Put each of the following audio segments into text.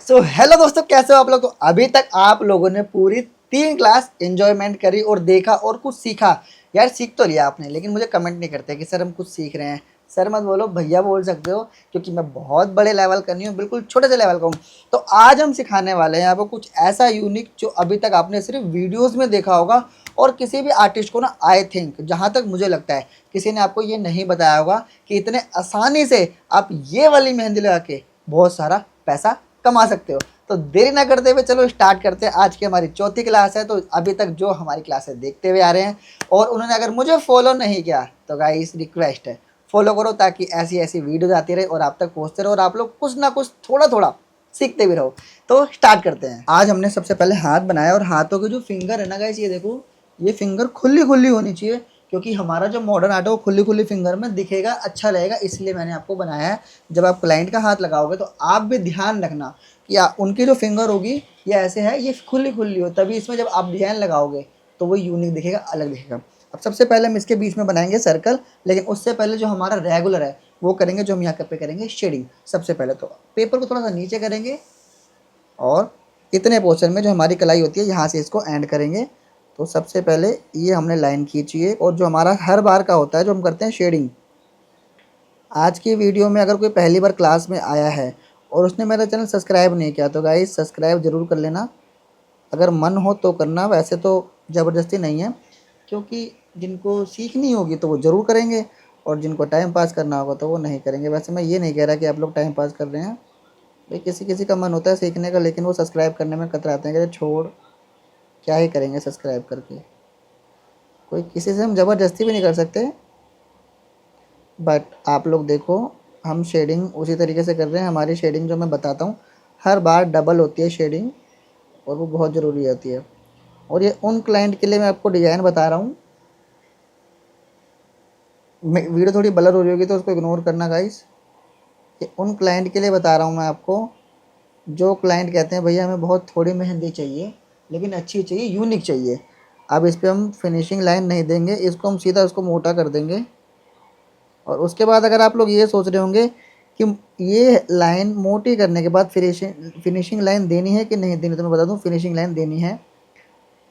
So hello दोस्तों, कैसे हो आप लोग। तो अभी तक आप लोगों ने पूरी 3 क्लास एंजॉयमेंट करी और देखा और कुछ सीखा। यार सीख तो लिया आपने, लेकिन मुझे कमेंट नहीं करते कि सर हम कुछ सीख रहे हैं। सर मत बोलो, भैया बोल सकते हो, क्योंकि मैं बहुत बड़े लेवल का नहीं हूँ, बिल्कुल छोटे से लेवल का हूँ। तो आज हम सिखाने वाले हैं आपको कुछ ऐसा यूनिक जो अभी तक आपने सिर्फ वीडियोज़ में देखा होगा। और किसी भी आर्टिस्ट को ना, आई थिंक जहाँ तक मुझे लगता है, किसी ने आपको ये नहीं बताया होगा कि इतने आसानी से आप ये वाली मेहंदी लगा के बहुत सारा पैसा कमा सकते हो। तो देरी ना करते हुए चलो स्टार्ट करते हैं। आज की हमारी चौथी क्लास है। तो अभी तक जो हमारी क्लासेस देखते हुए आ रहे हैं और उन्होंने अगर मुझे फॉलो नहीं किया तो गाइस रिक्वेस्ट है, फॉलो करो, ताकि ऐसी ऐसी वीडियोज आती रहे और आप तक पहुंचते रहो और आप लोग कुछ ना कुछ थोड़ा थोड़ा सीखते भी रहो। तो स्टार्ट करते हैं। आज हमने सबसे पहले हाथ बनाया और हाथों के जो फिंगर है ना गाइस, ये देखो, ये फिंगर खुली खुली होनी चाहिए, क्योंकि हमारा जो मॉडर्न आर्ट है वो खुली खुली फिंगर में दिखेगा, अच्छा लगेगा, इसलिए मैंने आपको बनाया है। जब आप क्लाइंट का हाथ लगाओगे तो आप भी ध्यान रखना कि उनकी जो फिंगर होगी ये ऐसे है, ये खुली खुली हो, तभी इसमें जब आप डिजाइन लगाओगे तो वो यूनिक दिखेगा, अलग दिखेगा। अब सबसे पहले हम इसके बीच में बनाएंगे सर्कल, लेकिन उससे पहले जो हमारा रेगुलर है वो करेंगे, जो हम यहाँ पे करेंगे शेडिंग। सबसे पहले तो पेपर को थोड़ा सा नीचे करेंगे और इतने पोर्शन में जो हमारी कलाई होती है यहाँ से इसको एंड करेंगे। तो सबसे पहले ये हमने लाइन खींची है, और जो हमारा हर बार का होता है जो हम करते हैं शेडिंग। आज की वीडियो में अगर कोई पहली बार क्लास में आया है और उसने मेरा चैनल सब्सक्राइब नहीं किया तो गाइस सब्सक्राइब ज़रूर कर लेना, अगर मन हो तो करना, वैसे तो ज़बरदस्ती नहीं है, क्योंकि जिनको सीखनी होगी तो वो ज़रूर करेंगे और जिनको टाइम पास करना होगा तो वो नहीं करेंगे। वैसे मैं ये नहीं कह रहा कि आप लोग टाइम पास कर रहे हैं भाई, किसी किसी का मन होता है सीखने का, लेकिन वो सब्सक्राइब करने में कतराते हैं कि छोड़, क्या ही करेंगे सब्सक्राइब करके। कोई किसी से हम ज़बरदस्ती भी नहीं कर सकते। बट आप लोग देखो, हम शेडिंग उसी तरीके से कर रहे हैं। हमारी शेडिंग जो मैं बताता हूँ हर बार डबल होती है शेडिंग, और वो बहुत ज़रूरी होती है। और ये उन क्लाइंट के लिए मैं आपको डिज़ाइन बता रहा हूँ। वीडियो थोड़ी ब्लर हो रही होगी तो उसको इग्नोर करना गाइस। ये उन क्लाइंट के लिए बता रहा हूँ मैं आपको, जो क्लाइंट कहते हैं भैया हमें बहुत थोड़ी मेहंदी चाहिए, लेकिन अच्छी चाहिए, यूनिक चाहिए। अब इस पर हम फिनिशिंग लाइन नहीं देंगे, इसको हम सीधा उसको मोटा कर देंगे। और उसके बाद अगर आप लोग ये सोच रहे होंगे कि ये लाइन मोटी करने के बाद फिनिशिंग लाइन देनी है कि नहीं देनी, तो मैं बता दूं फिनिशिंग लाइन देनी है,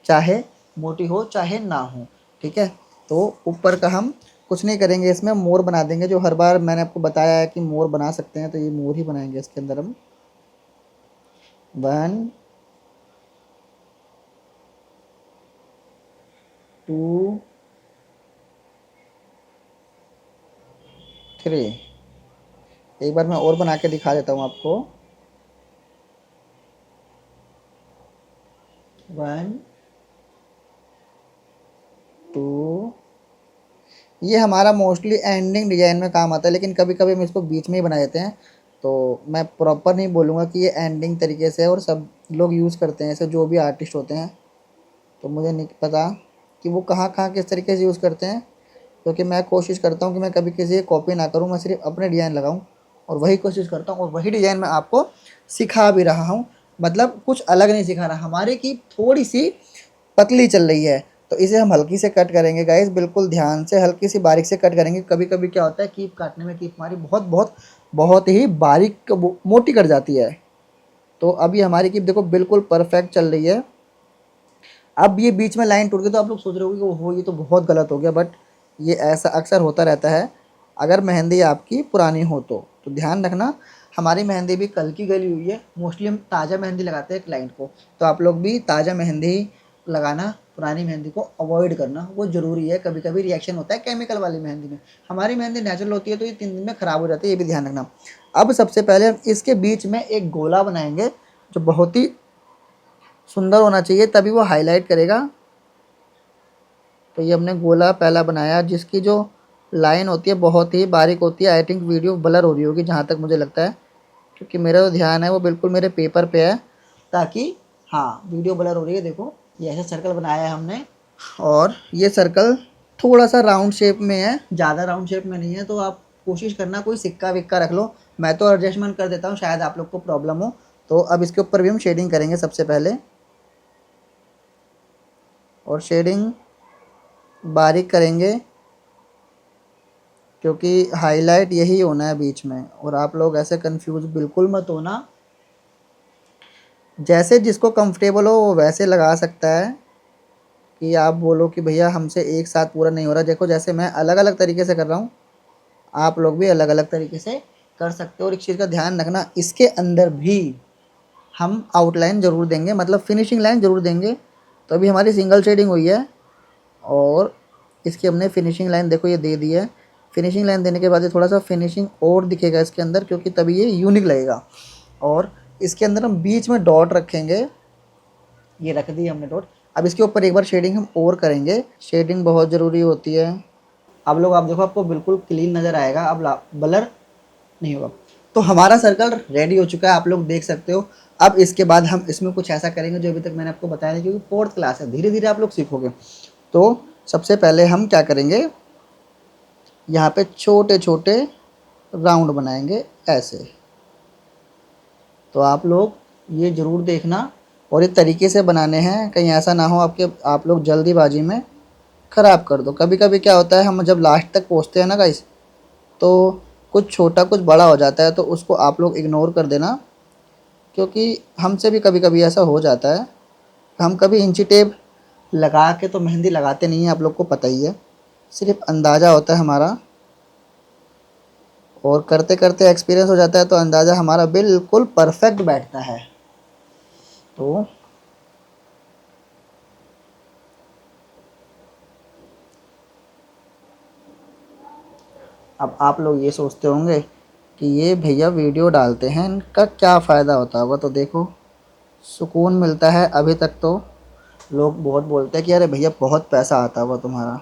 चाहे मोटी हो चाहे ना हो। ठीक है। तो ऊपर का हम कुछ नहीं करेंगे, इसमें मोर बना देंगे, जो हर बार मैंने आपको बताया है कि मोर बना सकते हैं, तो ये मोर ही बनाएंगे इसके अंदर हम। 1 2 3। एक बार मैं और बना के दिखा देता हूँ आपको। 1 2। ये हमारा मोस्टली एंडिंग डिजाइन में काम आता है, लेकिन कभी कभी हम इसको बीच में ही बना देते हैं। तो मैं प्रॉपर नहीं बोलूँगा कि ये एंडिंग तरीके से है, और सब लोग यूज़ करते हैं ऐसे, जो भी आर्टिस्ट होते हैं। तो मुझे नहीं पता कि वो कहाँ कहाँ किस तरीके से यूज़ करते हैं, क्योंकि मैं कोशिश करता हूँ कि मैं कभी किसी की कॉपी ना करूँ, मैं सिर्फ अपने डिज़ाइन लगाऊँ, और वही कोशिश करता हूँ, और वही डिज़ाइन मैं आपको सिखा भी रहा हूँ। मतलब कुछ अलग नहीं सिखा रहा, हमारे की थोड़ी सी पतली चल रही है, तो इसे हम हल्की से कट करेंगे गाइस, बिल्कुल ध्यान से हल्की सी बारीक से कट करेंगे। कभी कभी क्या होता है, कीप काटने में कीप हमारी बहुत बहुत बहुत ही बारीक मोटी कट जाती है। तो अभी हमारी कीप देखो बिल्कुल परफेक्ट चल रही है। अब ये बीच में लाइन टूट गई तो आप लोग सोच रहे होंगे कि ओहो ये तो बहुत गलत हो गया, बट ये ऐसा अक्सर होता रहता है अगर मेहंदी आपकी पुरानी हो तो ध्यान रखना। हमारी मेहंदी भी कल की गली हुई है, मोस्टली हम ताज़ा मेहंदी लगाते हैं क्लाइंट को, तो आप लोग भी ताज़ा मेहंदी ही लगाना, पुरानी मेहंदी को अवॉइड करना, वो ज़रूरी है। कभी कभी रिएक्शन होता है केमिकल वाली मेहंदी में, हमारी मेहंदी नेचुरल होती है तो ये 3 दिन में ख़राब हो जाती है, ये भी ध्यान रखना। अब सबसे पहले हम इसके बीच में एक गोला बनाएंगे, जो बहुत ही सुंदर होना चाहिए, तभी वो हाईलाइट करेगा। तो ये हमने गोला पहला बनाया, जिसकी जो लाइन होती है बहुत ही बारीक होती है। आई थिंक वीडियो ब्लर हो रही होगी जहाँ तक मुझे लगता है, क्योंकि मेरा जो ध्यान है वो बिल्कुल मेरे पेपर पे है, ताकि हाँ वीडियो ब्लर हो रही है। देखो ये ऐसा सर्कल बनाया है हमने, और ये सर्कल थोड़ा सा राउंड शेप में है, ज़्यादा राउंड शेप में नहीं है, तो आप कोशिश करना कोई सिक्का विक्का रख लो, मैं तो एडजस्टमेंट कर देता हूँ, शायद आप लोग को प्रॉब्लम हो। तो अब इसके ऊपर भी हम शेडिंग करेंगे सबसे पहले, और शेडिंग बारीक करेंगे, क्योंकि हाईलाइट यही होना है बीच में। और आप लोग ऐसे कंफ्यूज बिल्कुल मत होना जैसे जिसको कंफर्टेबल हो वो वैसे लगा सकता है, कि आप बोलो कि भैया हमसे एक साथ पूरा नहीं हो रहा। देखो जैसे मैं अलग अलग तरीके से कर रहा हूँ, आप लोग भी अलग अलग तरीके से कर सकते हो। और एक चीज़ का ध्यान रखना, इसके अंदर भी हम आउटलाइन ज़रूर देंगे, मतलब फिनिशिंग लाइन ज़रूर देंगे। तो अभी हमारी सिंगल शेडिंग हुई है और इसकी हमने फिनिशिंग लाइन देखो ये दे दी है। फिनिशिंग लाइन देने के बाद ये थोड़ा सा फिनिशिंग और दिखेगा इसके अंदर, क्योंकि तभी ये यूनिक लगेगा। और इसके अंदर हम बीच में डॉट रखेंगे, ये रख दी हमने डॉट। अब इसके ऊपर एक बार शेडिंग हम और करेंगे, शेडिंग बहुत ज़रूरी होती है। अब लोग आप देखो, आपको बिल्कुल क्लीन नज़र आएगा, अब ब्लर नहीं होगा। तो हमारा सर्कल रेडी हो चुका है, आप लोग देख सकते हो। अब इसके बाद हम इसमें कुछ ऐसा करेंगे जो अभी तक मैंने आपको बताया नहीं, क्योंकि फोर्थ क्लास है, धीरे धीरे आप लोग सीखोगे। तो सबसे पहले हम क्या करेंगे, यहाँ पे छोटे छोटे राउंड बनाएंगे ऐसे। तो आप लोग ये ज़रूर देखना, और ये तरीके से बनाने हैं, कहीं ऐसा ना हो आप लोग जल्दीबाजी में ख़राब कर दो। कभी कभी क्या होता है, हम जब लास्ट तक पहुँचते हैं ना गाइस, तो कुछ छोटा कुछ बड़ा हो जाता है, तो उसको आप लोग इग्नोर कर देना, क्योंकि हमसे भी कभी कभी ऐसा हो जाता है। हम कभी इंची टेप लगा के तो मेहंदी लगाते नहीं हैं, आप लोग को पता ही है, सिर्फ अंदाज़ा होता है हमारा, और करते करते एक्सपीरियंस हो जाता है, तो अंदाज़ा हमारा बिल्कुल परफेक्ट बैठता है। तो अब आप लोग ये सोचते होंगे कि ये भैया वीडियो डालते हैं, इनका क्या फ़ायदा होता होगा। तो देखो, सुकून मिलता है। अभी तक तो लोग बहुत बोलते हैं कि अरे भैया बहुत पैसा आता होगा तुम्हारा।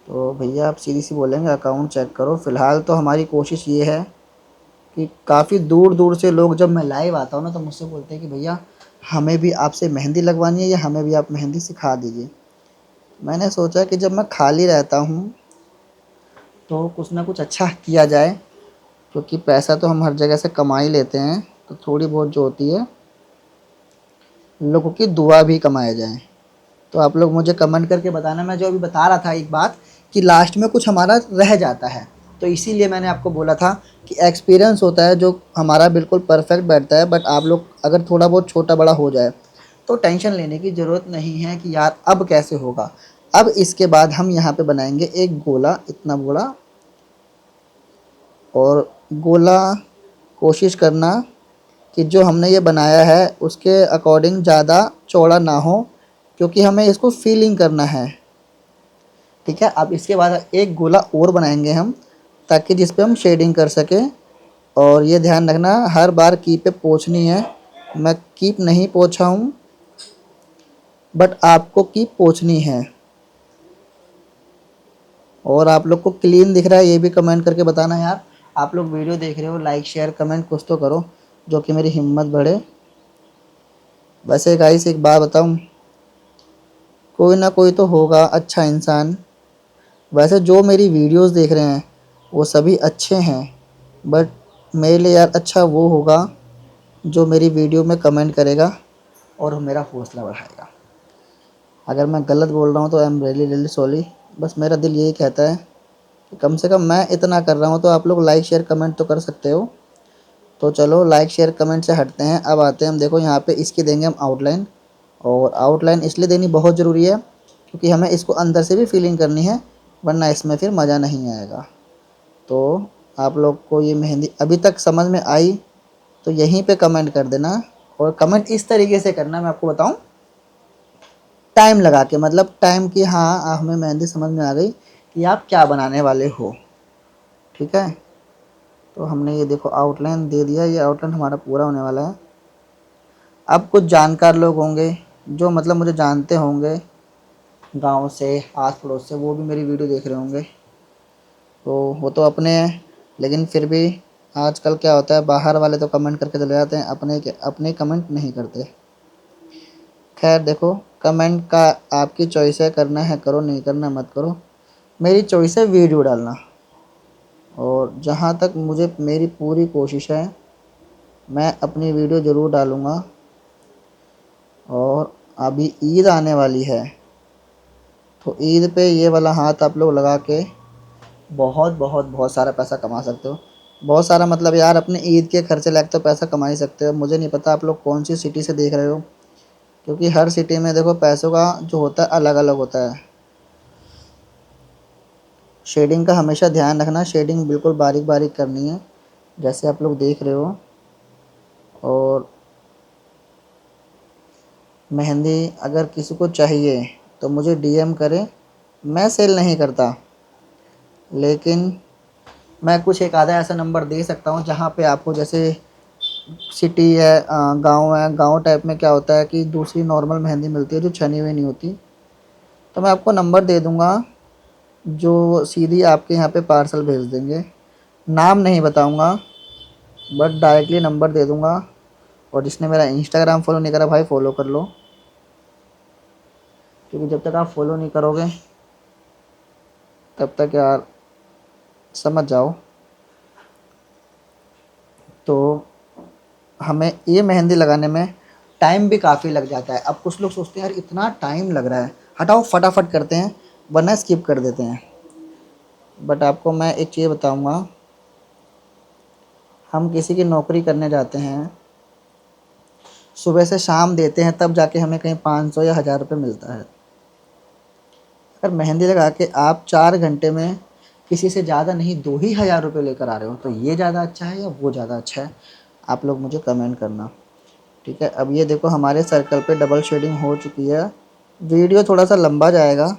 तो भैया आप सीधी सी बोलेंगे अकाउंट चेक करो। फ़िलहाल तो हमारी कोशिश ये है कि काफ़ी दूर दूर से लोग, जब मैं लाइव आता हूँ ना, तो मुझसे बोलते हैं कि भैया हमें भी आपसे मेहंदी लगवानी है, या हमें भी आप मेहंदी सिखा दीजिए। मैंने सोचा कि जब मैं खाली रहता हूँ तो कुछ ना कुछ अच्छा किया जाए, क्योंकि पैसा तो हम हर जगह से कमा ही लेते हैं, तो थोड़ी बहुत जो होती है, लोगों की दुआ भी कमाया जाए। तो आप लोग मुझे कमेंट करके बताना। मैं जो अभी बता रहा था एक बात, कि लास्ट में कुछ हमारा रह जाता है, तो इसीलिए मैंने आपको बोला था कि एक्सपीरियंस होता है जो हमारा बिल्कुल परफेक्ट बैठता है। बट आप लोग अगर थोड़ा बहुत छोटा बड़ा हो जाए तो टेंशन लेने की ज़रूरत नहीं है कि यार अब कैसे होगा। अब इसके बाद हम यहाँ पे बनाएंगे एक गोला इतना बड़ा, और गोला कोशिश करना कि जो हमने ये बनाया है उसके अकॉर्डिंग ज़्यादा चौड़ा ना हो, क्योंकि हमें इसको फीलिंग करना है। ठीक है, अब इसके बाद एक गोला और बनाएंगे हम, ताकि जिस पे हम शेडिंग कर सकें। और ये ध्यान रखना, हर बार की पे पोंछनी है। मैं कीप नहीं पोंछा हूँ, बट आपको कीप पोंछनी है। और आप लोग को क्लीन दिख रहा है ये भी कमेंट करके बताना यार। आप लोग वीडियो देख रहे हो, लाइक शेयर कमेंट कुछ तो करो, जो कि मेरी हिम्मत बढ़े। वैसे गाइस एक बात बताऊँ, कोई ना कोई तो होगा अच्छा इंसान। वैसे जो मेरी वीडियोस देख रहे हैं वो सभी अच्छे हैं, बट मेरे लिए यार अच्छा वो होगा जो मेरी वीडियो में कमेंट करेगा और मेरा हौसला बढ़ाएगा। अगर मैं गलत बोल रहा हूँ तो I am really really sorry. बस मेरा दिल यही कहता है कि कम से कम मैं इतना कर रहा हूँ, तो आप लोग लाइक शेयर कमेंट तो कर सकते हो। तो चलो लाइक शेयर कमेंट से हटते हैं, अब आते हैं हम, देखो यहाँ पे इसकी देंगे हम आउटलाइन। और आउटलाइन इसलिए देनी बहुत ज़रूरी है क्योंकि हमें इसको अंदर से भी फीलिंग करनी है, वरना इसमें फिर मज़ा नहीं आएगा। तो आप लोग को ये मेहंदी अभी तक समझ में आई तो यहीं पे कमेंट कर देना। और कमेंट इस तरीके से करना, मैं आपको बताऊं, टाइम लगा के, मतलब टाइम की, हाँ हमें मेहंदी समझ में आ गई कि आप क्या बनाने वाले हो। ठीक है, तो हमने ये देखो आउटलाइन दे दिया, ये आउटलाइन हमारा पूरा होने वाला है। अब कुछ जानकार लोग होंगे जो मतलब मुझे जानते होंगे गांव से, आस पड़ोस से, वो भी मेरी वीडियो देख रहे होंगे। तो वो तो अपने हैं, लेकिन फिर भी आजकल क्या होता है, बाहर वाले तो कमेंट करके चले जाते हैं, अपने कमेंट नहीं करते। खैर देखो, कमेंट का आपकी चॉइस है, करना है करो, नहीं करना मत करो। मेरी चॉइस है वीडियो डालना, और जहाँ तक मुझे, मेरी पूरी कोशिश है मैं अपनी वीडियो ज़रूर डालूँगा। और अभी ईद आने वाली है, तो ईद पे ये वाला हाथ आप लोग लगा के बहुत बहुत बहुत सारा पैसा कमा सकते हो। बहुत सारा मतलब यार अपने ईद के खर्चे लायक तो पैसा कमा ही सकते हो। मुझे नहीं पता आप लोग कौन सी सिटी से देख रहे हो, क्योंकि हर सिटी में देखो पैसों का जो होता है अलग अलग होता है। शेडिंग का हमेशा ध्यान रखना, शेडिंग बिल्कुल बारीक बारीक करनी है जैसे आप लोग देख रहे हो। और मेहंदी अगर किसी को चाहिए तो मुझे डीएम करे, मैं सेल नहीं करता, लेकिन मैं कुछ एक आधा ऐसा नंबर दे सकता हूँ जहाँ पे आपको, जैसे सिटी है, गांव है, गांव टाइप में क्या होता है कि दूसरी नॉर्मल मेहंदी मिलती है जो छनी हुई नहीं होती। तो मैं आपको नंबर दे दूँगा जो सीधी आपके यहाँ पे पार्सल भेज देंगे। नाम नहीं बताऊँगा, बट डायरेक्टली नंबर दे दूँगा। और जिसने मेरा इंस्टाग्राम फॉलो नहीं करा भाई फॉलो कर लो, क्योंकि जब तक आप फॉलो नहीं करोगे तब तक यार समझ जाओ। तो हमें ये मेहंदी लगाने में टाइम भी काफ़ी लग जाता है। अब कुछ लोग सोचते हैं यार इतना टाइम लग रहा है, हटाओ फटाफट करते हैं वरना स्किप कर देते हैं। बट आपको मैं एक चीज़ बताऊंगा, हम किसी की नौकरी करने जाते हैं, सुबह से शाम देते हैं, तब जाके हमें कहीं 500 या 1000 रुपये मिलता है। अगर मेहंदी लगा के आप 4 घंटे में किसी से ज़्यादा नहीं 2 ही 1000 रुपये लेकर आ रहे हो, तो ये ज़्यादा अच्छा है या वो ज़्यादा अच्छा है? आप लोग मुझे कमेंट करना। ठीक है, अब ये देखो हमारे सर्कल पे डबल शेडिंग हो चुकी है। वीडियो थोड़ा सा लंबा जाएगा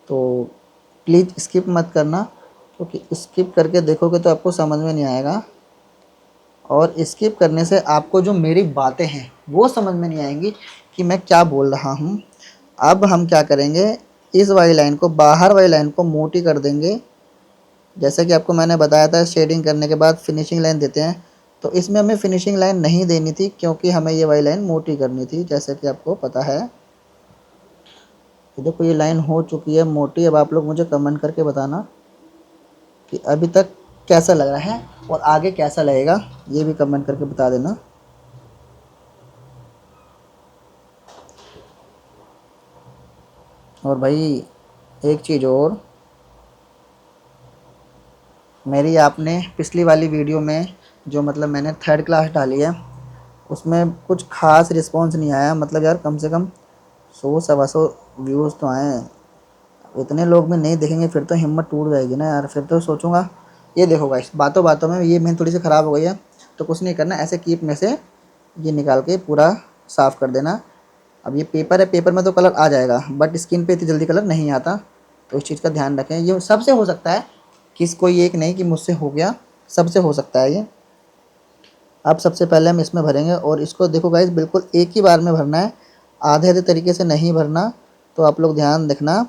तो प्लीज़ स्किप मत करना, क्योंकि स्किप करके देखोगे तो आपको समझ में नहीं आएगा, और स्किप करने से आपको जो मेरी बातें हैं वो समझ में नहीं आएंगी कि मैं क्या बोल रहा हूँ। अब हम क्या करेंगे, इस वाली लाइन को, बाहर वाली लाइन को मोटी कर देंगे। जैसा कि आपको मैंने बताया था शेडिंग करने के बाद फिनिशिंग लाइन देते हैं, तो इसमें हमें फिनिशिंग लाइन नहीं देनी थी क्योंकि हमें ये वाली लाइन मोटी करनी थी, जैसा कि आपको पता है। ये देखो ये लाइन हो चुकी है मोटी। अब आप लोग मुझे कमेंट करके बताना कि अभी तक कैसा लग रहा है और आगे कैसा लगेगा, ये भी कमेंट करके बता देना। और भाई एक चीज़ और, मेरी आपने पिछली वाली वीडियो में जो मतलब मैंने थर्ड क्लास डाली है उसमें कुछ खास रिस्पॉन्स नहीं आया। मतलब यार कम से कम 100 सवा 100 व्यूज़ तो आए हैं। इतने लोग में नहीं देखेंगे फिर तो हिम्मत टूट जाएगी ना यार। फिर तो सोचूंगा, ये देखो गाइस बातों बातों में ये मेहंदी थोड़ी सी ख़राब हो गई है, तो कुछ नहीं करना, ऐसे कीप में से ये निकाल के पूरा साफ़ कर देना। अब ये पेपर है, पेपर में तो कलर आ जाएगा बट स्किन पे इतनी जल्दी कलर नहीं आता, तो इस चीज़ का ध्यान रखें। ये सबसे हो सकता है, किस कोई एक नहीं कि मुझसे हो गया, सबसे हो सकता है ये। अब सबसे पहले हम इसमें भरेंगे और इसको देखो गाइस बिल्कुल एक ही बार में भरना है, आधे आधे तरीके से नहीं भरना। तो आप लोग ध्यान रखना,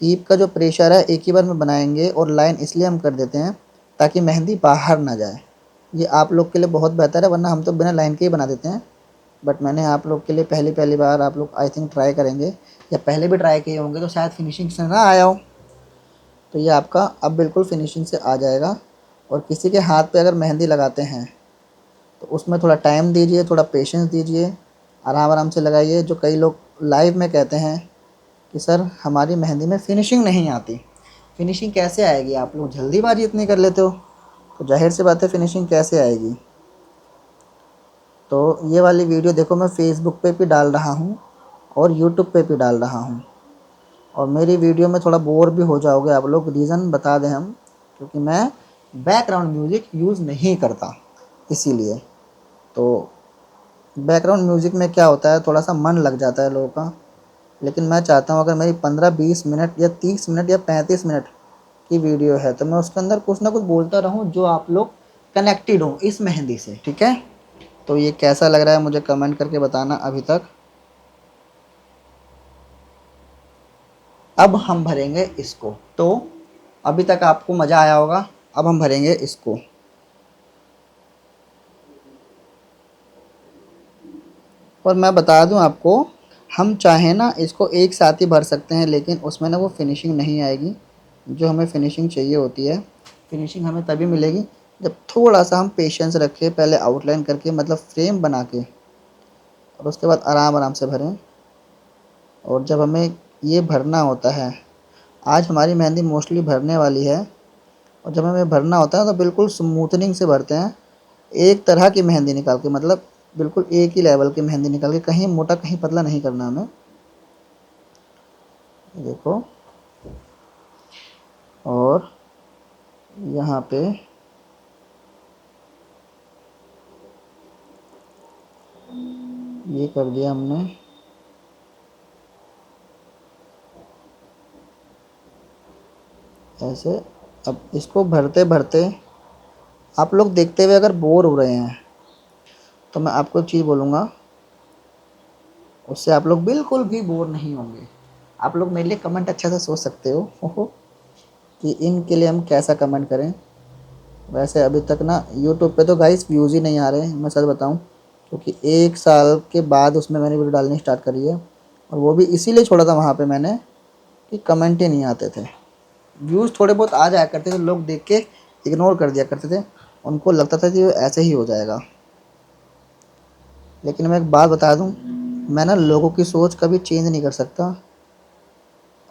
कीप का जो प्रेशर है एक ही बार में बनाएंगे, और लाइन इसलिए हम कर देते हैं ताकि मेहंदी बाहर ना जाए। ये आप लोग के लिए बहुत बेहतर है, वरना हम तो बिना लाइन के ही बना देते हैं। बट मैंने आप लोग के लिए पहली पहली बार, आप लोग आई थिंक ट्राई करेंगे या पहले भी ट्राई किए होंगे तो शायद फिनिशिंग से ना आया हो, तो ये आपका अब बिल्कुल फिनिशिंग से आ जाएगा। और किसी के हाथ पे अगर मेहंदी लगाते हैं तो उसमें थोड़ा टाइम दीजिए, थोड़ा पेशेंस दीजिए, आराम आराम से लगाइए। जो कई लोग लाइव में कहते हैं कि सर हमारी मेहंदी में फ़िनिशिंग नहीं आती, फ़िनिशिंग कैसे आएगी, आप लोग जल्दीबाजी इतनी कर लेते हो, तो जाहिर सी बात है फ़िनिशिंग कैसे आएगी। तो ये वाली वीडियो देखो मैं फ़ेसबुक पे भी डाल रहा हूँ और यूट्यूब पे भी डाल रहा हूँ, और मेरी वीडियो में थोड़ा बोर भी हो जाओगे आप लोग, रीज़न बता दें हम, क्योंकि मैं बैकग्राउंड म्यूज़िक यूज़ नहीं करता इसीलिए। तो बैकग्राउंड म्यूज़िक में क्या होता है, थोड़ा सा मन लग जाता है लोगों का। लेकिन मैं चाहता हूँ अगर मेरी 15-20 मिनट या 30 मिनट या 35 मिनट की वीडियो है तो मैं उसके अंदर कुछ ना कुछ बोलता रहूँ जो आप लोग कनेक्टेड हो इस मेहंदी से। ठीक है, तो ये कैसा लग रहा है मुझे कमेंट करके बताना अभी तक। अब हम भरेंगे इसको। तो अभी तक आपको मज़ा आया होगा, अब हम भरेंगे इसको। और मैं बता दूं आपको, हम चाहें ना इसको एक साथ ही भर सकते हैं, लेकिन उसमें ना वो फिनिशिंग नहीं आएगी जो हमें फिनिशिंग चाहिए होती है। फिनिशिंग हमें तभी मिलेगी जब थोड़ा सा हम पेशेंस रखें, पहले आउटलाइन करके मतलब फ्रेम बना के, और उसके बाद आराम आराम से भरें। और जब हमें ये भरना होता है, आज हमारी मेहंदी मोस्टली भरने वाली है, और जब हमें भरना होता है तो बिल्कुल स्मूथनिंग से भरते हैं, एक तरह की मेहंदी निकाल के, मतलब बिल्कुल एक ही लेवल की मेहंदी निकाल के, कहीं मोटा कहीं पतला नहीं करना हमें। देखो, और यहाँ पे ये कर दिया हमने। ऐसे अब इसको भरते भरते आप लोग देखते हुए अगर बोर हो रहे हैं तो मैं आपको एक चीज़ बोलूँगा, उससे आप लोग बिल्कुल भी बोर नहीं होंगे। आप लोग मेरे लिए कमेंट अच्छा से सोच सकते हो कि इनके लिए हम कैसा कमेंट करें। वैसे अभी तक ना यूट्यूब पे तो गाइस व्यूज़ ही नहीं आ रहे हैं, मैं सच बताऊं, क्योंकि 1 साल के बाद उसमें मैंने वीडियो डालनी स्टार्ट करी है, और वो भी इसीलिए छोड़ा था वहाँ पे मैंने कि कमेंट ही नहीं आते थे। व्यूज़ थोड़े बहुत आ जाया करते थे, लोग देख के इग्नोर कर दिया करते थे, उनको लगता था कि ऐसे ही हो जाएगा। लेकिन मैं एक बात बता दूं, मैं ना लोगों की सोच कभी चेंज नहीं कर सकता,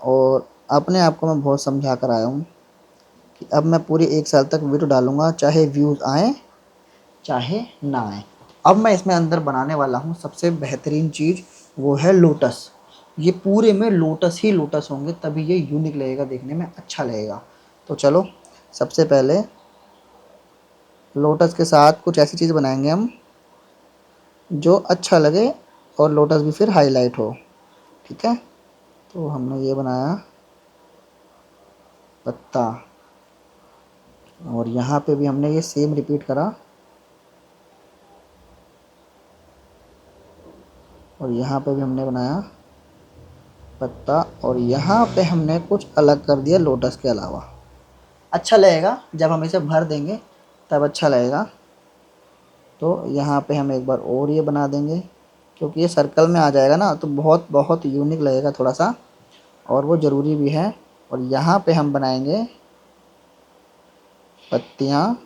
और अपने आप को मैं बहुत समझा कर आया हूँ कि अब मैं पूरी 1 साल तक वीडियो डालूँगा, चाहे व्यूज़ आएँ चाहे ना आए। अब मैं इसमें अंदर बनाने वाला हूँ सबसे बेहतरीन चीज़, वो है लोटस। ये पूरे में लोटस ही लोटस होंगे, तभी ये यूनिक लगेगा, देखने में अच्छा लगेगा। तो चलो, सबसे पहले लोटस के साथ कुछ ऐसी चीज़ बनाएंगे हम जो अच्छा लगे और लोटस भी फिर हाईलाइट हो। ठीक है, तो हमने ये बनाया पत्ता, और यहाँ पे भी हमने ये सेम रिपीट करा, और यहाँ पे भी हमने बनाया पत्ता, और यहाँ पे हमने कुछ अलग कर दिया लोटस के अलावा। अच्छा लगेगा जब हम इसे भर देंगे, तब अच्छा लगेगा। तो यहाँ पे हम एक बार और ये बना देंगे, क्योंकि ये सर्कल में आ जाएगा ना तो बहुत बहुत यूनिक लगेगा थोड़ा सा, और वो ज़रूरी भी है। और यहाँ पे हम बनाएंगे पत्तियाँ।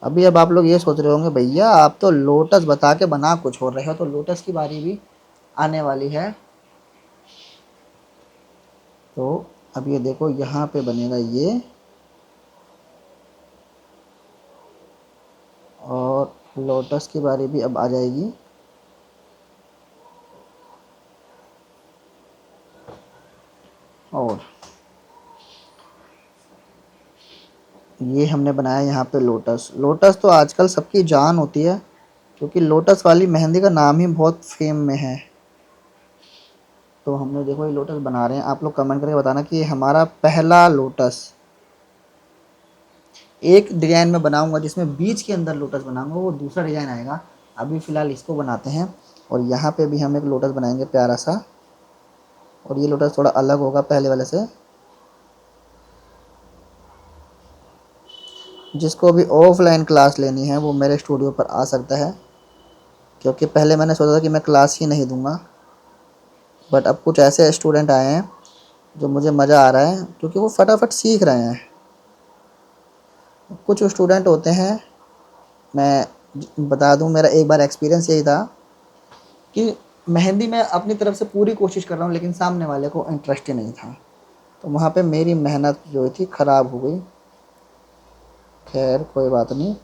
अभी अब आप लोग ये सोच रहे होंगे, भैया आप तो लोटस बता के बना कुछ और रहे हो, तो लोटस की बारी भी आने वाली है। तो अब ये देखो, यहाँ पे बनेगा ये, और लोटस की बारी भी अब आ जाएगी। और ये हमने बनाया यहाँ पे लोटस। लोटस तो आजकल सबकी जान होती है, क्योंकि लोटस वाली मेहंदी का नाम ही बहुत फेम में है। तो हमने देखो ये लोटस बना रहे हैं, आप लोग कमेंट करके बताना कि ये हमारा पहला लोटस। एक डिज़ाइन में बनाऊंगा जिसमें बीच के अंदर लोटस बनाऊंगा, वो दूसरा डिज़ाइन आएगा। अभी फ़िलहाल इसको बनाते हैं, और यहाँ पे भी हम एक लोटस बनाएंगे प्यारा सा, और ये लोटस थोड़ा अलग होगा पहले वाले से। जिसको भी ऑफलाइन क्लास लेनी है वो मेरे स्टूडियो पर आ सकता है, क्योंकि पहले मैंने सोचा था कि मैं क्लास ही नहीं दूंगा, बट अब कुछ ऐसे स्टूडेंट आए हैं जो मुझे मज़ा आ रहा है, क्योंकि वो फटाफट सीख रहे हैं। कुछ स्टूडेंट होते हैं, मैं बता दूं, मेरा एक बार एक्सपीरियंस यही था कि मेहंदी में अपनी तरफ से पूरी कोशिश कर रहा हूँ, लेकिन सामने वाले को इंटरेस्ट ही नहीं था, तो वहाँ पे मेरी मेहनत जो थी ख़राब हो गई। खैर कोई बात नहीं।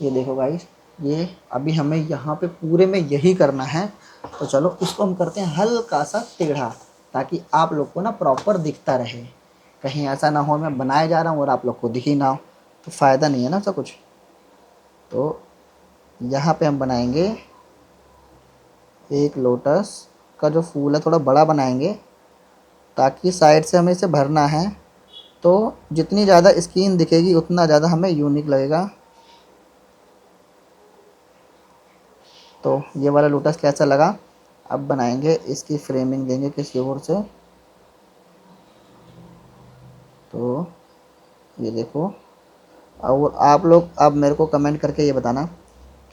ये देखो गाइस, ये अभी हमें यहाँ पे पूरे में यही करना है। तो चलो इसको हम करते हैं हल्का सा टेढ़ा, ताकि आप लोग को ना प्रॉपर दिखता रहे। कहीं ऐसा ना हो मैं बनाए जा रहा हूँ और आप लोग को दिख ही ना हो, तो फ़ायदा नहीं है ना सब कुछ। तो यहाँ पे हम बनाएंगे एक लोटस का जो फूल है थोड़ा बड़ा बनाएंगे, ताकि साइड से हमें इसे भरना है, तो जितनी ज़्यादा स्किन दिखेगी उतना ज़्यादा हमें यूनिक लगेगा। तो ये वाला लोटस कैसा लगा? अब बनाएंगे इसकी फ्रेमिंग, देंगे किसी और से। तो ये देखो, और आप लोग अब मेरे को कमेंट करके ये बताना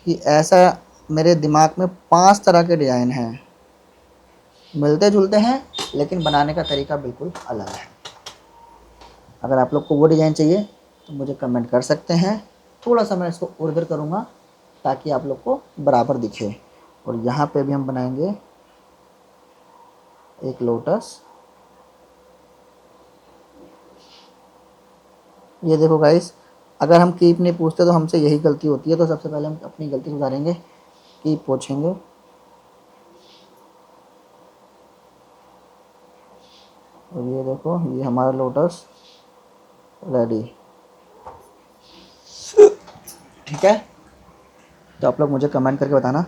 कि ऐसा, मेरे दिमाग में 5 तरह के डिज़ाइन हैं, मिलते जुलते हैं, लेकिन बनाने का तरीका बिल्कुल अलग है। अगर आप लोग को वो डिज़ाइन चाहिए तो मुझे कमेंट कर सकते हैं, थोड़ा सा मैं इसको उर्गर करूँगा ताकि आप लोग को बराबर दिखे। और यहाँ पे भी हम बनाएंगे एक लोटस, ये देखो गाइस, अगर हम कीप नहीं पूछते तो हमसे यही गलती होती है। तो सबसे पहले हम अपनी गलती सुधारेंगे, कीप पूछेंगे। और ये देखो, ये हमारा लोटस रेडी। ठीक है, तो आप लोग मुझे कमेंट करके बताना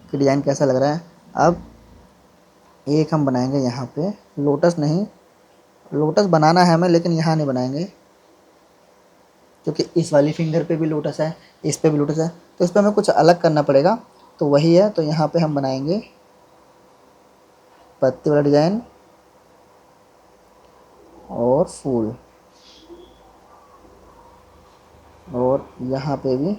कि डिज़ाइन कैसा लग रहा है। अब एक हम बनाएंगे यहाँ पे, लोटस नहीं, लोटस बनाना है हमें लेकिन यहाँ नहीं बनाएंगे, क्योंकि इस वाली फिंगर पे भी लोटस है, इस पे भी लोटस है, तो इस पे हमें कुछ अलग करना पड़ेगा। तो वही है, तो यहाँ पे हम बनाएंगे पत्ती वाला डिज़ाइन और फूल, और यहाँ पे भी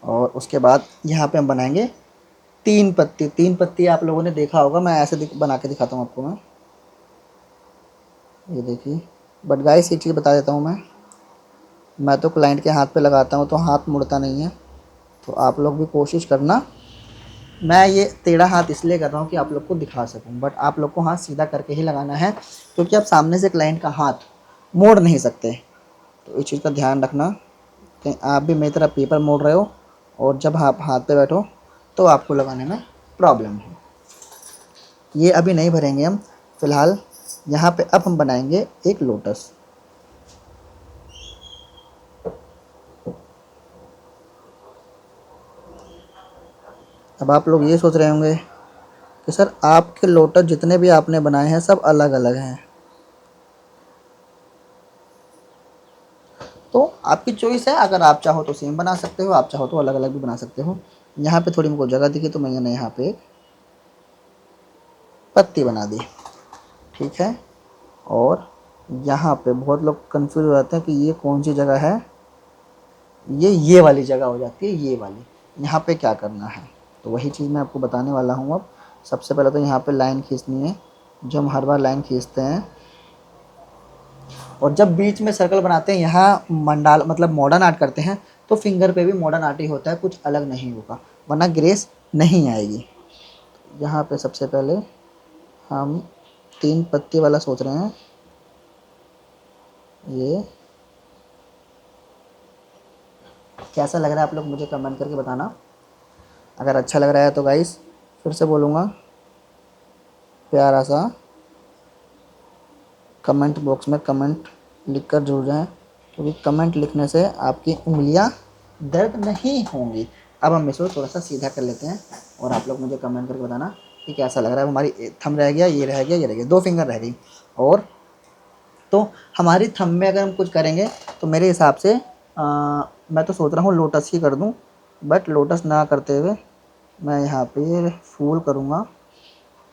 और उसके बाद यहाँ पे हम बनाएंगे तीन पत्ती। तीन पत्ती आप लोगों ने देखा होगा, मैं ऐसे बना के दिखाता हूँ आपको मैं। ये देखिए, बट गाइस एक चीज़ बता देता हूँ मैं तो क्लाइंट के हाथ पे लगाता हूँ तो हाथ मुड़ता नहीं है। तो आप लोग भी कोशिश करना। मैं ये टेढ़ा हाथ इसलिए कर रहा हूँ कि आप लोग को दिखा सकूँ, बट आप लोग को हाथ सीधा करके ही लगाना है, क्योंकि आप सामने से क्लाइंट का हाथ मोड़ नहीं सकते। तो इस चीज़ का ध्यान रखना, कहीं आप भी मेरी तरह पेपर मोड़ रहे हो और जब आप हाथ पे बैठो तो आपको लगाने में प्रॉब्लम हो। ये अभी नहीं भरेंगे हम फ़िलहाल। यहाँ पे अब हम बनाएंगे एक लोटस। अब आप लोग ये सोच रहे होंगे कि सर आपके लोटस जितने भी आपने बनाए हैं सब अलग अलग हैं। तो आपकी चॉइस है, अगर आप चाहो तो सेम बना सकते हो, आप चाहो तो अलग अलग भी बना सकते हो। यहाँ पे थोड़ी मुझको जगह दिखी तो मैंने यहाँ पे एक पत्ती बना दी। ठीक है, और यहाँ पे बहुत लोग कंफ्यूज हो जाते हैं कि ये कौन सी जगह है, ये वाली जगह हो जाती है, ये वाली। यहाँ पे क्या करना है, तो वही चीज़ मैं आपको बताने वाला हूँ अब। सबसे पहले तो यहाँ पे लाइन खींचनी है, जो हम हर बार लाइन खींचते हैं। और जब बीच में सर्कल बनाते हैं, यहाँ मंडाल मतलब मॉडर्न आर्ट करते हैं, तो फिंगर पे भी मॉडर्न आर्ट ही होता है, कुछ अलग नहीं होगा, वरना ग्रेस नहीं आएगी। यहाँ पे सबसे पहले हम तीन पत्ती वाला सोच रहे हैं। ये कैसा लग रहा है आप लोग मुझे कमेंट करके बताना। अगर अच्छा लग रहा है तो गाइस फिर से बोलूँगा, प्यारा सा कमेंट बॉक्स में कमेंट लिख कर जुड़ जाएँ, क्योंकि कमेंट लिखने से आपकी उंगलियां दर्द नहीं होंगी। अब हम इसको थोड़ा सा सीधा कर लेते हैं और आप लोग मुझे कमेंट करके बताना कि कैसा लग रहा है। हमारी थंब रह गया, ये रह गया, ये रह गया, दो फिंगर रह गई। और तो हमारी थंब में अगर हम कुछ करेंगे तो मेरे हिसाब से मैं तो सोच रहा हूँ लोटस ही कर दूँ, बट लोटस ना करते हुए मैं यहाँ पे फूल करूँगा।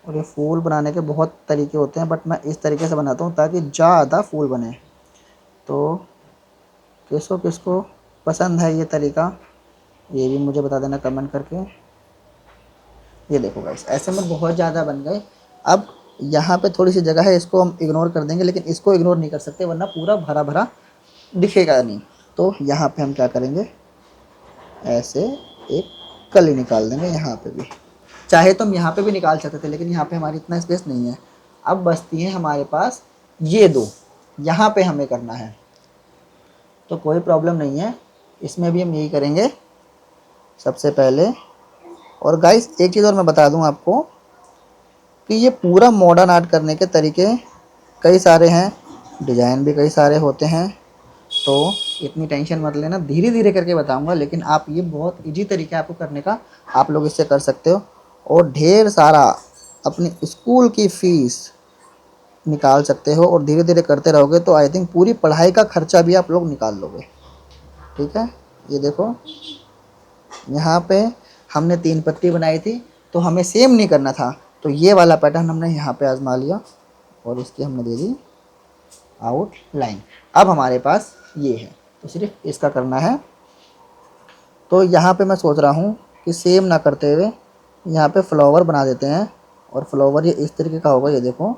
और ये फूल बनाने के बहुत तरीके होते हैं, बट मैं इस तरीके से बनाता हूँ ताकि ज़्यादा फूल बने। तो किसको किसको पसंद है ये तरीका, ये भी मुझे बता देना कमेंट करके। ये देखो गाइस, ऐसे में बहुत ज़्यादा बन गए। अब यहाँ पे थोड़ी सी जगह है, इसको हम इग्नोर कर देंगे, लेकिन इसको इग्नोर नहीं कर सकते वरना पूरा भरा भरा दिखेगा नहीं। तो यहाँ पे हम क्या करेंगे, ऐसे एक कली निकाल देंगे यहाँ पे भी। चाहे तो हम यहाँ पे भी निकाल सकते थे, लेकिन यहाँ पे हमारी इतना स्पेस नहीं है। अब बचती हैं हमारे पास ये दो, यहाँ पे हमें करना है, तो कोई प्रॉब्लम नहीं है, इसमें भी हम यही करेंगे सबसे पहले। और गाइस एक चीज़ और मैं बता दूं आपको कि ये पूरा मॉडर्न आर्ट करने के तरीके कई सारे हैं, डिज़ाइन भी कई सारे होते हैं। तो इतनी टेंशन मत लेना, धीरे धीरे करके बताऊंगा, लेकिन आप ये बहुत इजी तरीका है आपको करने का, आप लोग इससे कर सकते हो और ढेर सारा अपनी स्कूल की फ़ीस निकाल सकते हो। और धीरे धीरे करते रहोगे तो आई थिंक पूरी पढ़ाई का खर्चा भी आप लोग निकाल लोगे। ठीक है, ये देखो यहाँ पे हमने तीन पत्ती बनाई थी, तो हमें सेम नहीं करना था, तो ये वाला पैटर्न हमने यहाँ पे आजमा लिया और इसकी हमने दे दी आउटलाइन। अब हमारे पास ये है, तो सिर्फ इसका करना है। तो यहाँ पे मैं सोच रहा हूँ कि सेम ना करते हुए यहाँ पे फ्लावर बना देते हैं। और फ्लावर ये इस तरीके का होगा, ये देखो,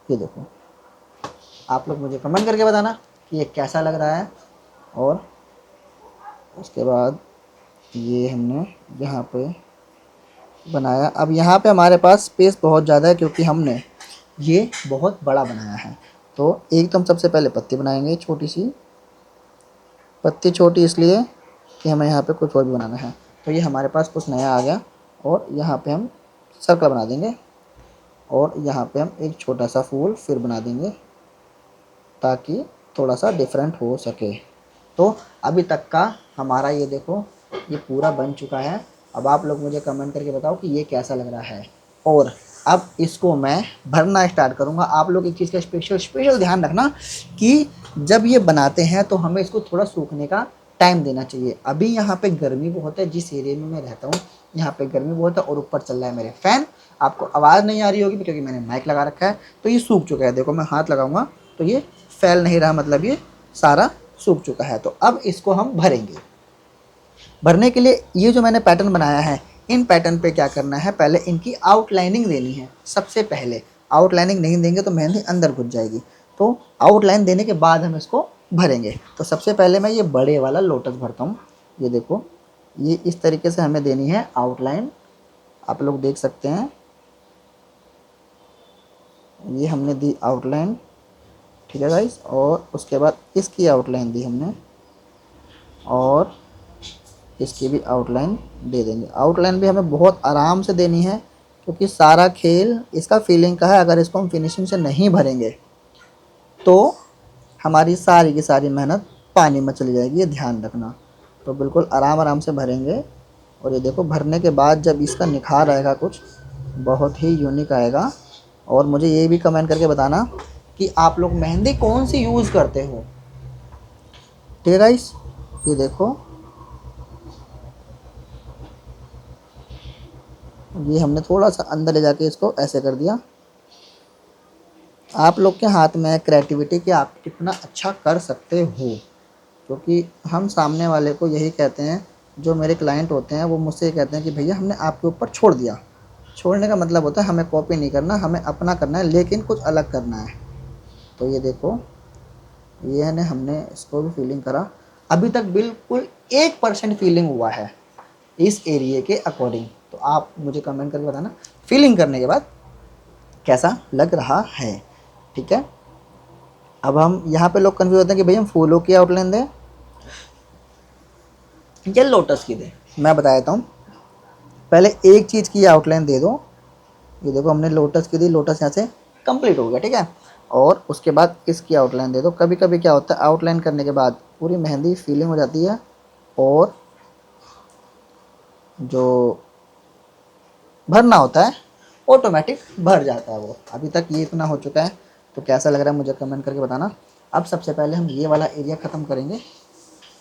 ये देखो। आप लोग मुझे कमेंट करके बताना कि ये कैसा लग रहा है। और उसके बाद ये हमने यहाँ पे बनाया। अब यहाँ पे हमारे पास स्पेस बहुत ज़्यादा है क्योंकि हमने ये बहुत बड़ा बनाया है। तो एक तो हम सबसे पहले पत्ती बनाएंगे, छोटी सी पत्ती, छोटी इसलिए कि हमें यहाँ पे कुछ और भी बनाना है। तो ये हमारे पास कुछ नया आ गया और यहाँ पे हम सर्कल बना देंगे और यहाँ पे हम एक छोटा सा फूल फिर बना देंगे ताकि थोड़ा सा डिफरेंट हो सके। तो अभी तक का हमारा ये देखो ये पूरा बन चुका है। अब आप लोग मुझे कमेंट करके बताओ कि ये कैसा लग रहा है। और अब इसको मैं भरना स्टार्ट करूँगा। आप लोग एक चीज़ का स्पेशल ध्यान रखना कि जब ये बनाते हैं तो हमें इसको थोड़ा सूखने का टाइम देना चाहिए। अभी यहाँ पे गर्मी बहुत है, जिस एरिया में मैं रहता हूँ यहाँ पे गर्मी बहुत है और ऊपर चल रहा है मेरे फ़ैन। आपको आवाज़ नहीं आ रही होगी क्योंकि मैंने माइक लगा रखा है। तो ये सूख चुका है, देखो मैं हाथ लगाऊंगा तो ये फैल नहीं रहा, मतलब ये सारा सूख चुका है। तो अब इसको हम भरेंगे। भरने के लिए ये जो मैंने पैटर्न बनाया है, इन पैटर्न पे क्या करना है, पहले इनकी आउटलाइनिंग देनी है। सबसे पहले आउटलाइनिंग नहीं देंगे तो मेहंदी अंदर घुस जाएगी। तो आउटलाइन देने के बाद हम इसको भरेंगे। तो सबसे पहले मैं ये बड़े वाला लोटस भरता हूँ। ये देखो ये इस तरीके से हमें देनी है आउटलाइन, आप लोग देख सकते हैं। ये हमने दी आउटलाइन, ठीक है गाइस। और उसके बाद इसकी आउटलाइन दी हमने और इसकी भी आउटलाइन दे देंगे। आउटलाइन भी हमें बहुत आराम से देनी है क्योंकि सारा खेल इसका फीलिंग का है। अगर इसको हम फिनिशिंग से नहीं भरेंगे तो हमारी सारी की सारी मेहनत पानी में चली जाएगी, ये ध्यान रखना। तो बिल्कुल आराम आराम से भरेंगे। और ये देखो भरने के बाद जब इसका निखार आएगा कुछ बहुत ही यूनिक आएगा। और मुझे ये भी कमेंट करके बताना कि आप लोग मेहंदी कौन सी यूज़ करते हो, ठीक है गाइस। ये देखो ये हमने थोड़ा सा अंदर ले जाके इसको ऐसे कर दिया। आप लोग के हाथ में है क्रिएटिविटी कि आप कितना अच्छा कर सकते हो, क्योंकि हम सामने वाले को यही कहते हैं। जो मेरे क्लाइंट होते हैं वो मुझसे ये कहते हैं कि भैया हमने आपके ऊपर छोड़ दिया। छोड़ने का मतलब होता है हमें कॉपी नहीं करना, हमें अपना करना है लेकिन कुछ अलग करना है। तो ये देखो ये है ना, हमने इसको भी फीलिंग करा। अभी तक बिल्कुल 1% फीलिंग हुआ है इस एरिए के अकॉर्डिंग। तो आप मुझे कमेंट करके बताना फीलिंग करने के बाद कैसा लग रहा है, ठीक है। अब हम यहाँ पे लोग कन्फ्यूज होते हैं कि भैया हम फूलों की आउटलाइन दें या लोटस की दें। मैं बता देता हूँ, पहले एक चीज़ की आउटलाइन दे दो। ये देखो हमने लोटस की दी, लोटस यहाँ से कंप्लीट हो गया, ठीक है। और उसके बाद इसकी आउटलाइन दे दो। कभी कभी क्या होता है आउटलाइन करने के बाद पूरी मेहंदी फीलिंग हो जाती है और जो भरना होता है ऑटोमेटिक भर जाता है वो। अभी तक ये इतना हो चुका है। तो कैसा लग रहा है मुझे कमेंट करके बताना। अब सबसे पहले हम ये वाला एरिया ख़त्म करेंगे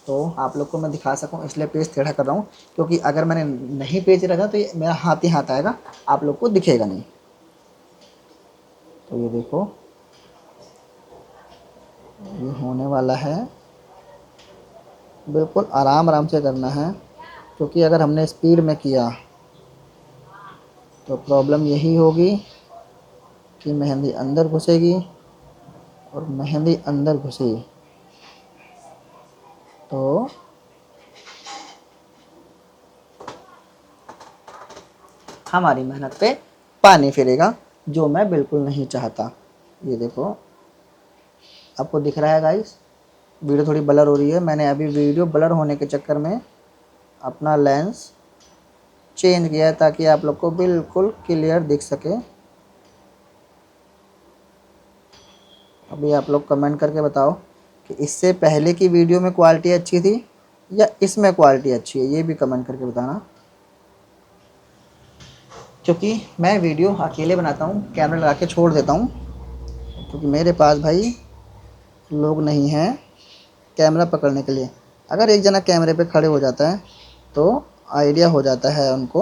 तो आप लोग को मैं दिखा सकूं, इसलिए पेज टेढ़ा कर रहा हूँ क्योंकि अगर मैंने नहीं पेज रखा तो ये मेरा हाथ ही हाथ आएगा, आप लोग को दिखेगा नहीं। तो ये देखो ये होने वाला है। बिल्कुल आराम आराम से करना है क्योंकि अगर हमने स्पीड में किया तो प्रॉब्लम यही होगी कि मेहंदी अंदर घुसेगी और मेहंदी अंदर घुसी तो हमारी मेहनत पे पानी फिरेगा, जो मैं बिल्कुल नहीं चाहता। ये देखो आपको दिख रहा है गाइस, वीडियो थोड़ी ब्लर हो रही है। मैंने अभी वीडियो ब्लर होने के चक्कर में अपना लेंस चेंज किया है ताकि आप लोग को बिल्कुल क्लियर दिख सके। अभी आप लोग कमेंट करके बताओ कि इससे पहले की वीडियो में क्वालिटी अच्छी थी या इसमें क्वालिटी अच्छी है, ये भी कमेंट करके बताना। क्योंकि मैं वीडियो अकेले बनाता हूँ, कैमरा लगा के छोड़ देता हूँ क्योंकि मेरे पास भाई लोग नहीं हैं कैमरा पकड़ने के लिए। अगर एक जना कैमरे पे खड़े हो जाता है तो आइडिया हो जाता है उनको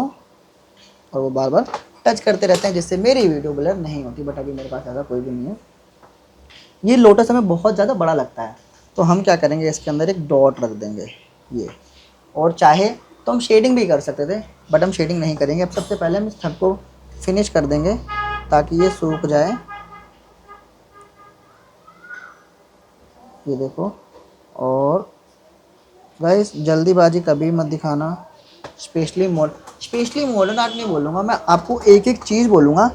और वो बार बार टच करते रहते हैं जिससे मेरी वीडियो ब्लर नहीं होती। बट अभी मेरे पास ऐसा कोई भी नहीं है। ये लोटस हमें बहुत ज़्यादा बड़ा लगता है तो हम क्या करेंगे इसके अंदर एक डॉट रख देंगे ये। और चाहे तो हम शेडिंग भी कर सकते थे बट हम शेडिंग नहीं करेंगे। अब सबसे पहले हम इस थक को फिनिश कर देंगे ताकि ये सूख जाए। ये देखो। और गाइस जल्दीबाजी कभी मत दिखाना स्पेशली मॉडर्न आर्ट नहीं बोलूँगा मैं, आपको एक एक चीज़ बोलूँगा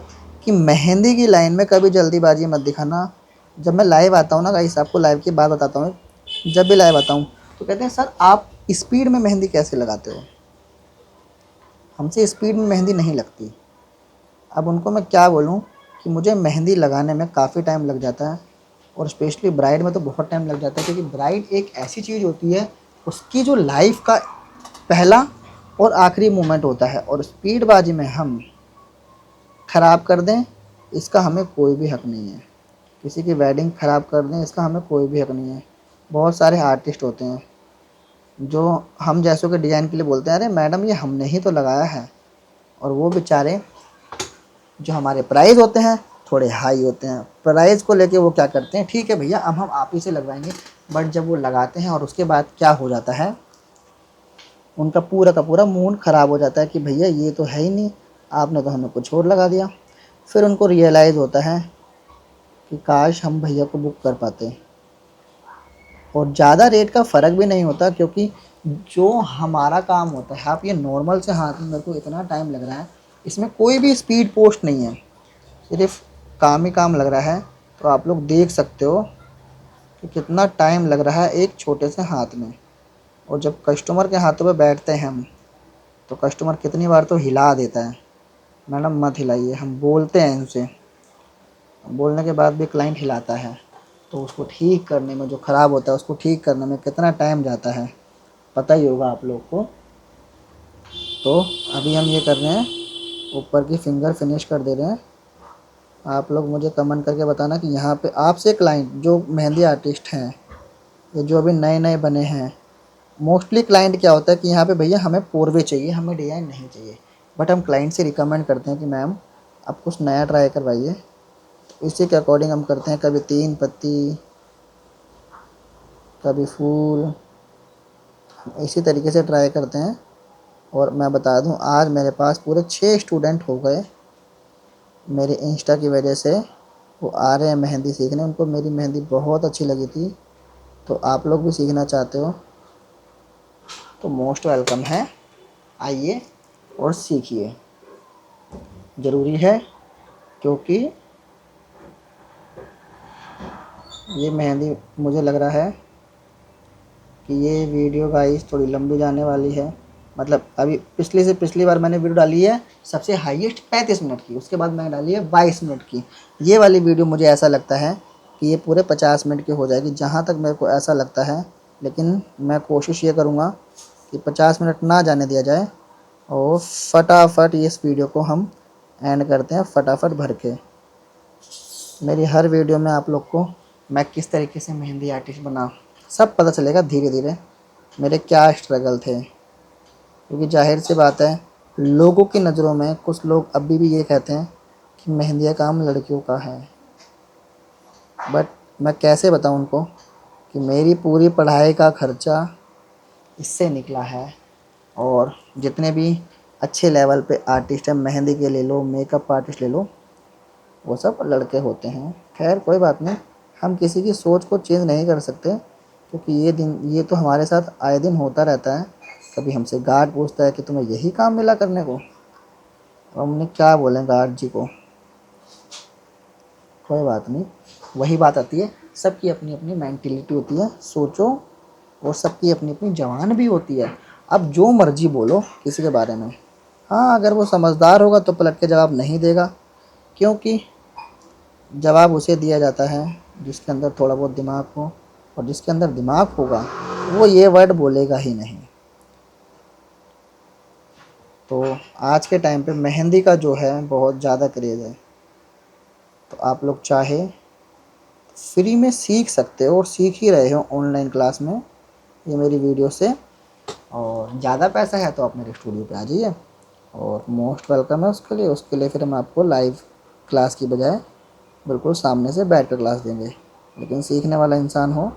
कि मेहंदी की लाइन में कभी जल्दीबाजी मत दिखाना। जब मैं लाइव आता हूँ ना गाइस, आपको लाइव की बात बताता हूँ, जब भी लाइव आता हूँ तो कहते हैं सर आप स्पीड में मेहंदी कैसे लगाते हो। हमसे स्पीड में मेहंदी नहीं लगती। अब उनको मैं क्या बोलूँ कि मुझे मेहंदी लगाने में काफ़ी टाइम लग जाता है, और स्पेशली ब्राइड में तो बहुत टाइम लग जाता है, क्योंकि ब्राइड एक ऐसी चीज़ होती है, उसकी जो लाइफ का पहला और आखिरी मोमेंट होता है, और स्पीडबाजी में हम ख़राब कर दें, इसका हमें कोई भी हक़ नहीं है। किसी की वेडिंग ख़राब कर दें, इसका हमें कोई भी हक़ नहीं है। बहुत सारे आर्टिस्ट होते हैं जो हम जैसों के डिज़ाइन के लिए बोलते हैं, अरे मैडम ये हमने ही तो लगाया है, और वो बेचारे जो हमारे प्राइस होते हैं थोड़े हाई होते हैं। प्राइस को लेके वो क्या करते हैं, ठीक है भैया अब हम आप ही से लगवाएंगे, बट जब वो लगाते हैं और उसके बाद क्या हो जाता है, उनका पूरा का पूरा मूड ख़राब हो जाता है कि भैया ये तो है ही नहीं, आपने तो हमें कुछ और लगा दिया। फिर उनको रियलाइज़ होता है कि काश हम भैया को बुक कर पाते। और ज़्यादा रेट का फ़र्क भी नहीं होता, क्योंकि जो हमारा काम होता है, आप ये नॉर्मल से हाथ में मेरे को इतना टाइम लग रहा है, इसमें कोई भी स्पीड पोस्ट नहीं है, सिर्फ काम ही काम लग रहा है। तो आप लोग देख सकते हो कि कितना टाइम लग रहा है एक छोटे से हाथ में। और जब कस्टमर के हाथों पे बैठते हैं हम, तो कस्टमर कितनी बार तो हिला देता है, मैडम मत हिलाइए, हम बोलते हैं उनसे, बोलने के बाद भी क्लाइंट हिलाता है। तो उसको ठीक करने में, जो ख़राब होता है उसको ठीक करने में कितना टाइम जाता है पता ही होगा आप लोग को। तो अभी हम ये कर रहे हैं, ऊपर की फिंगर फिनिश कर दे रहे हैं। आप लोग मुझे कमेंट करके बताना कि यहाँ पे आपसे क्लाइंट जो मेहंदी आर्टिस्ट हैं, ये जो अभी नए नए बने हैं, मोस्टली क्लाइंट क्या होता है कि यहाँ पे भैया हमें पोरवे चाहिए, हमें डिज़ाइन नहीं चाहिए। बट हम क्लाइंट से रिकमेंड करते हैं कि मैम आप कुछ नया ट्राई करवाइए। तो इसी के अकॉर्डिंग हम करते हैं, कभी 3 पत्ती, कभी फूल, इसी तरीके से ट्राई करते हैं। और मैं बता दूं, आज मेरे पास पूरे 6 स्टूडेंट हो गए मेरे इंस्टा की वजह से। वो आ रहे हैं मेहंदी सीखने, उनको मेरी मेहंदी बहुत अच्छी लगी थी। तो आप लोग भी सीखना चाहते हो तो मोस्ट वेलकम है, आइए और सीखिए। ज़रूरी है, क्योंकि ये मेहंदी मुझे लग रहा है कि ये वीडियो गाइस थोड़ी लंबी जाने वाली है। मतलब अभी पिछली से पिछली बार मैंने वीडियो डाली है सबसे हाईएस्ट 35 मिनट की, उसके बाद मैंने डाली है 22 मिनट की। ये वाली वीडियो मुझे ऐसा लगता है कि ये पूरे 50 मिनट की हो जाएगी, जहाँ तक मेरे को ऐसा लगता है। लेकिन मैं कोशिश ये करूँगा कि 50 मिनट ना जाने दिया जाए, और फटाफट इस वीडियो को हम एंड करते हैं फटाफट भर के। मेरी हर वीडियो में आप लोग को मैं किस तरीके से मेहंदी आर्टिस्ट बना सब पता चलेगा धीरे धीरे, मेरे क्या स्ट्रगल थे। क्योंकि जाहिर सी बात है, लोगों की नज़रों में कुछ लोग अभी भी ये कहते हैं कि मेहंदी का काम लड़कियों का है। बट मैं कैसे बताऊं उनको कि मेरी पूरी पढ़ाई का खर्चा इससे निकला है। और जितने भी अच्छे लेवल पे आर्टिस्ट हैं, मेहंदी के ले लो, मेकअप आर्टिस्ट ले लो, वो सब लड़के होते हैं। खैर कोई बात नहीं, हम किसी की सोच को चेंज नहीं कर सकते, क्योंकि ये तो हमारे साथ आए दिन होता रहता है। कभी हमसे गार्ड पूछता है कि तुम्हें यही काम मिला करने को, और हमने क्या बोलें गार्ड जी को। कोई बात नहीं, वही बात आती है, सबकी अपनी अपनी मेंटिलिटी होती है, सोचो, और सबकी अपनी अपनी जवान भी होती है। अब जो मर्जी बोलो किसी के बारे में, हाँ अगर वो समझदार होगा तो पलट के जवाब नहीं देगा, क्योंकि जवाब उसे दिया जाता है जिसके अंदर थोड़ा बहुत दिमाग हो, और जिसके अंदर दिमाग होगा वो ये वर्ड बोलेगा ही नहीं। तो आज के टाइम पे मेहंदी का जो है बहुत ज़्यादा क्रेज़ है। तो आप लोग चाहे फ्री में सीख सकते हो, और सीख ही रहे हो ऑनलाइन क्लास में ये मेरी वीडियो से। और ज़्यादा पैसा है तो आप मेरे स्टूडियो पे आ जाइए, और मोस्ट वेलकम है उसके लिए फिर हम आपको लाइव क्लास की बजाय बिल्कुल सामने से बैठ कर क्लास देंगे। लेकिन सीखने वाला इंसान हो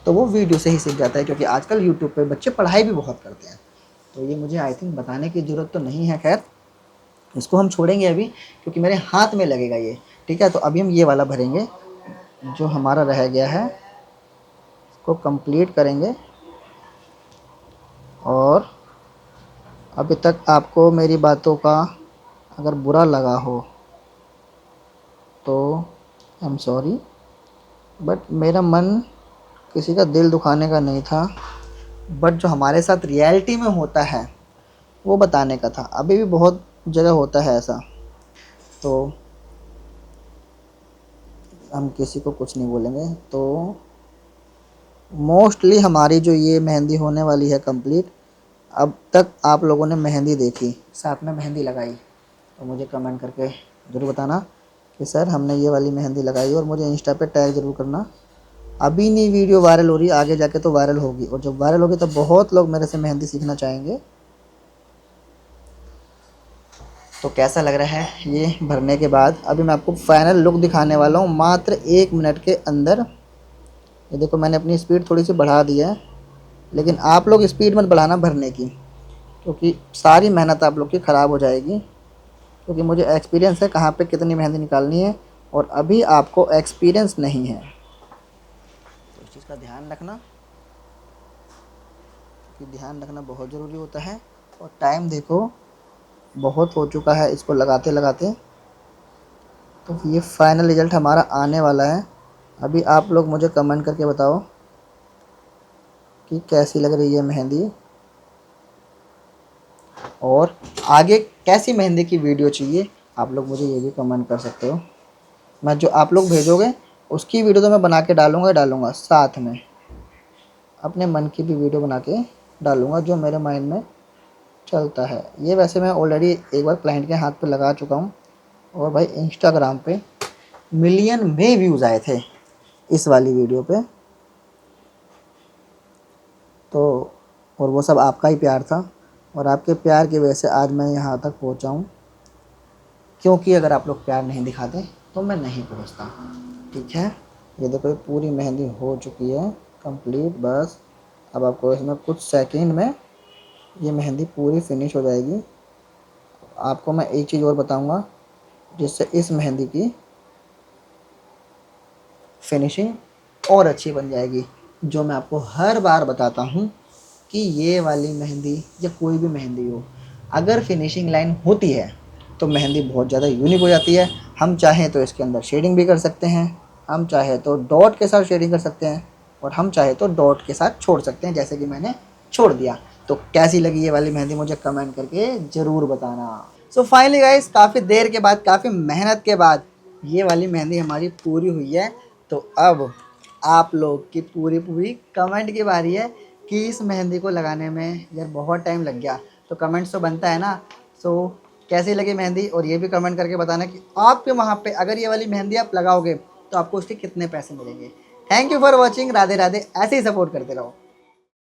तो वो वीडियो से ही सीख जाता है, क्योंकि आजकल यूट्यूब पे बच्चे पढ़ाई भी बहुत करते हैं। तो ये मुझे आई थिंक बताने की ज़रूरत तो नहीं है। खैर इसको हम छोड़ेंगे अभी, क्योंकि मेरे हाथ में लगेगा ये। ठीक है, तो अभी हम ये वाला भरेंगे जो हमारा रह गया है, इसको कंप्लीट करेंगे। और अभी तक आपको मेरी बातों का अगर बुरा लगा हो तो आई एम सॉरी, बट मेरा मन किसी का दिल दुखाने का नहीं था, बट जो हमारे साथ रियलिटी में होता है वो बताने का था। अभी भी बहुत जगह होता है ऐसा, तो हम किसी को कुछ नहीं बोलेंगे। तो मोस्टली हमारी जो ये मेहंदी होने वाली है कंप्लीट, अब तक आप लोगों ने मेहंदी देखी, साथ में मेहंदी लगाई, तो मुझे कमेंट करके ज़रूर बताना कि सर हमने ये वाली मेहंदी लगाई, और मुझे इंस्टा पे टैग ज़रूर करना। अभी नहीं वीडियो वायरल हो रही, आगे जाके तो वायरल होगी, और जब वायरल होगी तो बहुत लोग मेरे से मेहंदी सीखना चाहेंगे। तो कैसा लग रहा है ये भरने के बाद? अभी मैं आपको फाइनल लुक दिखाने वाला हूँ मात्र 1 मिनट के अंदर। ये देखो मैंने अपनी स्पीड थोड़ी सी बढ़ा दी है, लेकिन आप लोग स्पीड मत बढ़ाना भरने की, क्योंकि सारी मेहनत आप लोग की ख़राब हो जाएगी। क्योंकि मुझे एक्सपीरियंस है कहाँ पे कितनी मेहंदी निकालनी है, और अभी आपको एक्सपीरियंस नहीं है, तो इस चीज़ का ध्यान रखना, क्योंकि ध्यान रखना बहुत ज़रूरी होता है। और टाइम देखो बहुत हो चुका है इसको लगाते लगाते, तो ये फाइनल रिज़ल्ट हमारा आने वाला है। अभी आप लोग मुझे कमेंट करके बताओ कि कैसी लग रही है मेहंदी, और आगे कैसी मेहंदी की वीडियो चाहिए आप लोग मुझे ये भी कमेंट कर सकते हो। मैं जो आप लोग भेजोगे उसकी वीडियो तो मैं बना के डालूँगा, साथ में अपने मन की भी वीडियो बना के डालूँगा जो मेरे माइंड में चलता है। ये वैसे मैं ऑलरेडी एक बार क्लाइंट के हाथ पे लगा चुका हूँ, और भाई इंस्टाग्राम पे मिलियन में व्यूज़ आए थे इस वाली वीडियो पे, तो और वो सब आपका ही प्यार था, और आपके प्यार की वजह से आज मैं यहाँ तक पहुँचा हूँ। क्योंकि अगर आप लोग प्यार नहीं दिखाते तो मैं नहीं पहुँचता। ठीक है, ये देखो ये पूरी मेहंदी हो चुकी है कंप्लीट। बस अब आपको इसमें कुछ सेकंड में ये मेहंदी पूरी फिनिश हो जाएगी। आपको मैं एक चीज़ और बताऊंगा जिससे इस मेहंदी की फिनिशिंग और अच्छी बन जाएगी, जो मैं आपको हर बार बताता हूँ कि ये वाली मेहंदी या कोई भी मेहंदी हो, अगर फिनिशिंग लाइन होती है तो मेहंदी बहुत ज़्यादा यूनिक हो जाती है। हम चाहें तो इसके अंदर शेडिंग भी कर सकते हैं, हम चाहे तो डॉट के साथ शेडिंग कर सकते हैं, और हम चाहे तो डॉट के साथ छोड़ सकते हैं, जैसे कि मैंने छोड़ दिया। तो कैसी लगी ये वाली मेहंदी मुझे कमेंट करके ज़रूर बताना। सो फाइनली गाइस, काफ़ी देर के बाद, काफ़ी मेहनत के बाद ये वाली मेहंदी हमारी पूरी हुई है। तो अब आप लोग की पूरी पूरी कमेंट की बारी है कि इस मेहंदी को लगाने में यार बहुत टाइम लग गया, तो कमेंट्स तो बनता है ना। सो कैसी लगी मेहंदी, और ये भी कमेंट करके बताना कि आपके वहाँ पे अगर ये वाली मेहंदी आप लगाओगे तो आपको उसके कितने पैसे मिलेंगे। Thank you for watching. Radhe Radhe, ऐसे ही सपोर्ट करते रहो।